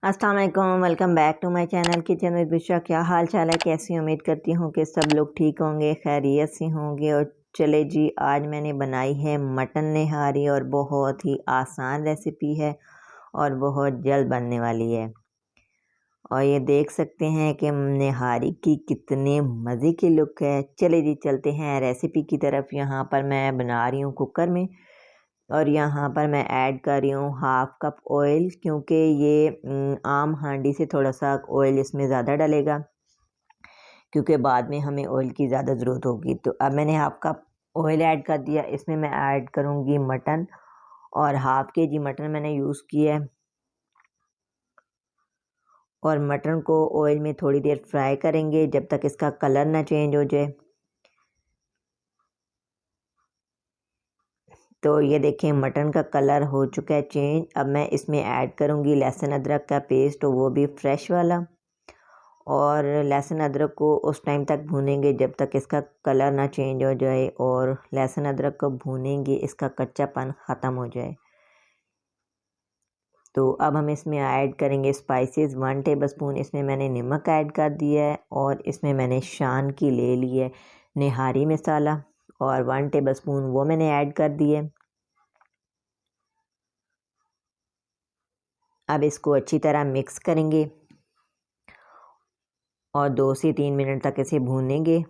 अस्सलाम वालेकुम, welcome back to my channel kitchen with Bushra. क्या हाल चाल है, कैसी उम्मीद करती हूँ कि सब लोग ठीक होंगे, खैरियत से होंगे। और चले जी, आज मैंने बनाई है मटन निहारी और बहुत ही आसान रेसिपी है और बहुत जल्द बनने वाली है। और ये देख सकते हैं कि निहारी की कितने मज़े की लुक है। चले जी चलते हैं रेसिपी की तरफ। यहाँ पर मैं बना रही हूँ कुकर में और यहाँ पर मैं ऐड कर रही हूँ हाफ़ कप ऑयल, क्योंकि ये आम हांडी से थोड़ा सा ऑयल इसमें ज़्यादा डलेगा, क्योंकि बाद में हमें ऑयल की ज़्यादा ज़रूरत होगी। तो अब मैंने हाफ़ कप ऑयल ऐड कर दिया। इसमें मैं ऐड करूँगी मटन और हाफ़ केजी मटन मैंने यूज़ किया है। और मटन को ऑयल में थोड़ी देर फ्राई करेंगे जब तक इसका कलर ना चेंज हो जाए। तो ये देखें, मटन का कलर हो चुका है चेंज। अब मैं इसमें ऐड करूँगी लहसुन अदरक का पेस्ट, वो भी फ्रेश वाला। और लहसुन अदरक को उस टाइम तक भूनेंगे जब तक इसका कलर ना चेंज हो जाए, और लहसुन अदरक को भूनेंगे इसका कच्चापन ख़त्म हो जाए। तो अब हम इसमें ऐड करेंगे स्पाइसेस। 1 टेबलस्पून इसमें मैंने नमक ऐड कर दिया है, और इसमें मैंने शान की ले ली है निहारी मसाला, और 1 टेबलस्पून वो मैंने ऐड कर दिए। अब इसको अच्छी तरह मिक्स करेंगे और 2 से 3 मिनट तक इसे भूनेंगे।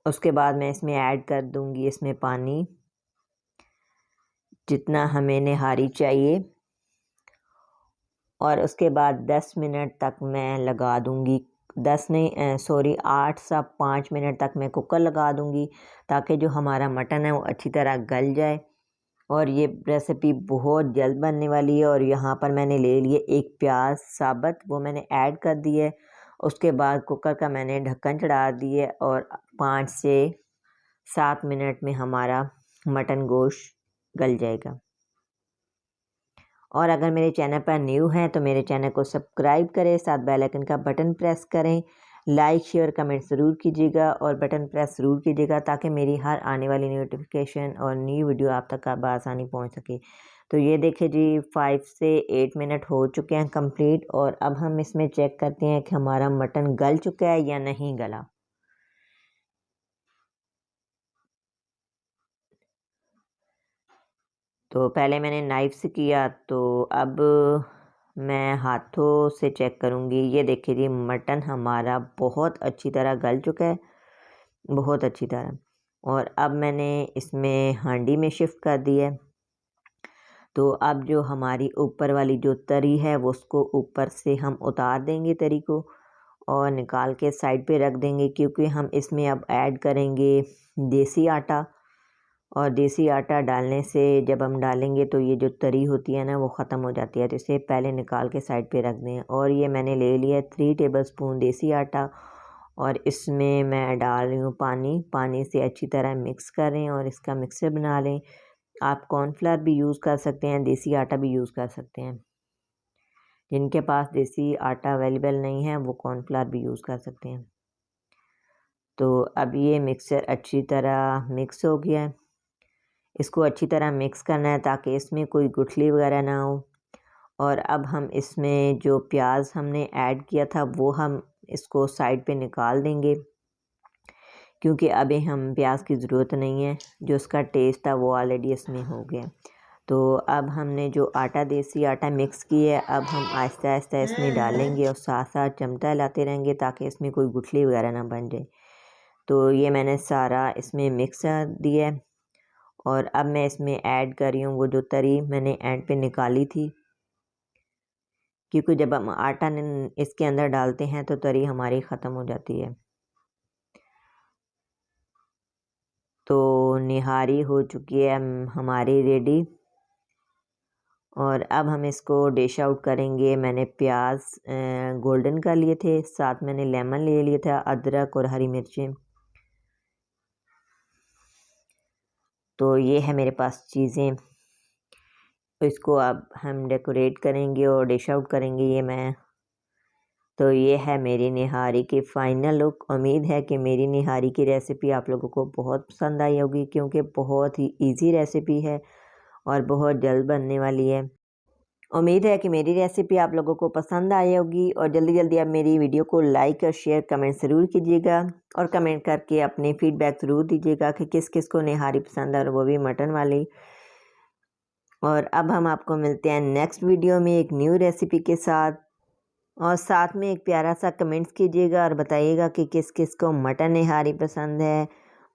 उसके बाद मैं इसमें ऐड कर दूंगी इसमें पानी, जितना हमें निहारी चाहिए। और उसके बाद 10 मिनट तक मैं लगा दूंगी, 8 से 5 मिनट तक मैं कुकर लगा दूंगी, ताकि जो हमारा मटन है वो अच्छी तरह गल जाए। और ये रेसिपी बहुत जल्द बनने वाली है। और यहाँ पर मैंने ले लिए एक प्याज साबुत, वो मैंने ऐड कर दिए। उसके बाद कुकर का मैंने ढक्कन चढ़ा दिए और 5 से 7 मिनट में हमारा मटन गोश्त गल जाएगा। और अगर मेरे चैनल पर न्यू हैं तो मेरे चैनल को सब्सक्राइब करें, साथ बेल आइकन का बटन प्रेस करें, लाइक शेयर कमेंट ज़रूर कीजिएगा और बटन प्रेस ज़रूर कीजिएगा, ताकि मेरी हर आने वाली नोटिफिकेशन और न्यू वीडियो आप तक आसानी पहुंच सके। तो ये देखिए जी, 5 से 8 मिनट हो चुके हैं कंप्लीट। और अब हम इसमें चेक करते हैं कि हमारा मटन गल चुका है या नहीं गला। तो पहले मैंने नाइफ से किया, तो अब मैं हाथों से चेक करूँगी। ये देखिए जी, मटन हमारा बहुत अच्छी तरह गल चुका है, बहुत अच्छी तरह। और अब मैंने इसमें हांडी में शिफ्ट कर दिया है। तो अब जो हमारी ऊपर वाली जो तरी है वो उसको ऊपर से हम उतार देंगे तरी को, और निकाल के साइड पे रख देंगे, क्योंकि हम इसमें अब ऐड करेंगे देसी आटा। और देसी आटा डालने से, जब हम डालेंगे तो ये जो तरी होती है ना वो ख़त्म हो जाती है। तो इसे पहले निकाल के साइड पे रख दें। और ये मैंने ले लिया 3 टेबलस्पून देसी आटा, और इसमें मैं डाल रही हूँ पानी। पानी से अच्छी तरह मिक्स करें और इसका मिक्सर बना लें। आप कॉर्नफ्लावर भी यूज़ कर सकते हैं, देसी आटा भी यूज़ कर सकते हैं। जिनके पास देसी आटा अवेलेबल नहीं है वो कॉर्नफ्लावर भी यूज़ कर सकते हैं। तो अब ये मिक्सर अच्छी तरह मिक्स हो गया है। इसको अच्छी तरह मिक्स करना है ताकि इसमें कोई गुठली वगैरह ना हो। और अब हम इसमें जो प्याज हमने ऐड किया था वो हम इसको साइड पे निकाल देंगे, क्योंकि अभी हम प्याज की ज़रूरत नहीं है। जो उसका टेस्ट था वो ऑलरेडी इसमें हो गया। तो अब हमने जो आटा, देसी आटा मिक्स किया है, अब हम आहिस्ता आहिस्ता इसमें डालेंगे और साथ साथ चमचा हिलाते रहेंगे ताकि इसमें कोई गुठली वगैरह ना बन जाए। तो ये मैंने सारा इसमें मिक्स कर दिया है। और अब मैं इसमें ऐड कर रही हूँ वो जो तरी मैंने एंड पे निकाली थी, क्योंकि जब हम आटा इसके अंदर डालते हैं तो तरी हमारी ख़त्म हो जाती है। तो निहारी हो चुकी है हमारी रेडी। और अब हम इसको डिश आउट करेंगे। मैंने प्याज गोल्डन कर लिए थे, साथ मैंने लेमन ले लिया था, अदरक और हरी मिर्चें। तो ये है मेरे पास चीज़ें। तो इसको अब हम डेकोरेट करेंगे और डिश आउट करेंगे। तो ये है मेरी निहारी की फ़ाइनल लुक। उम्मीद है कि मेरी निहारी की रेसिपी आप लोगों को बहुत पसंद आई होगी, क्योंकि बहुत ही इजी रेसिपी है और बहुत जल्द बनने वाली है। उम्मीद है कि मेरी रेसिपी आप लोगों को पसंद आई होगी और जल्दी जल्दी आप मेरी वीडियो को लाइक और शेयर कमेंट ज़रूर कीजिएगा और कमेंट करके अपने फीडबैक ज़रूर दीजिएगा कि किस किस को निहारी पसंद है और वो भी मटन वाली। और अब हम आपको मिलते हैं नेक्स्ट वीडियो में एक न्यू रेसिपी के साथ, और साथ में एक प्यारा सा कमेंट्स कीजिएगा और बताइएगा कि किस किस को मटन निहारी पसंद है।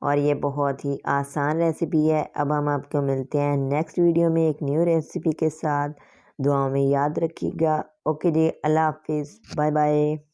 और ये बहुत ही आसान रेसिपी है। अब हम आपको मिलते हैं नेक्स्ट वीडियो में एक न्यू रेसिपी के साथ। दुआओं में याद रखिएगा। ओके जी, अल्लाह हाफिज़, बाय बाय।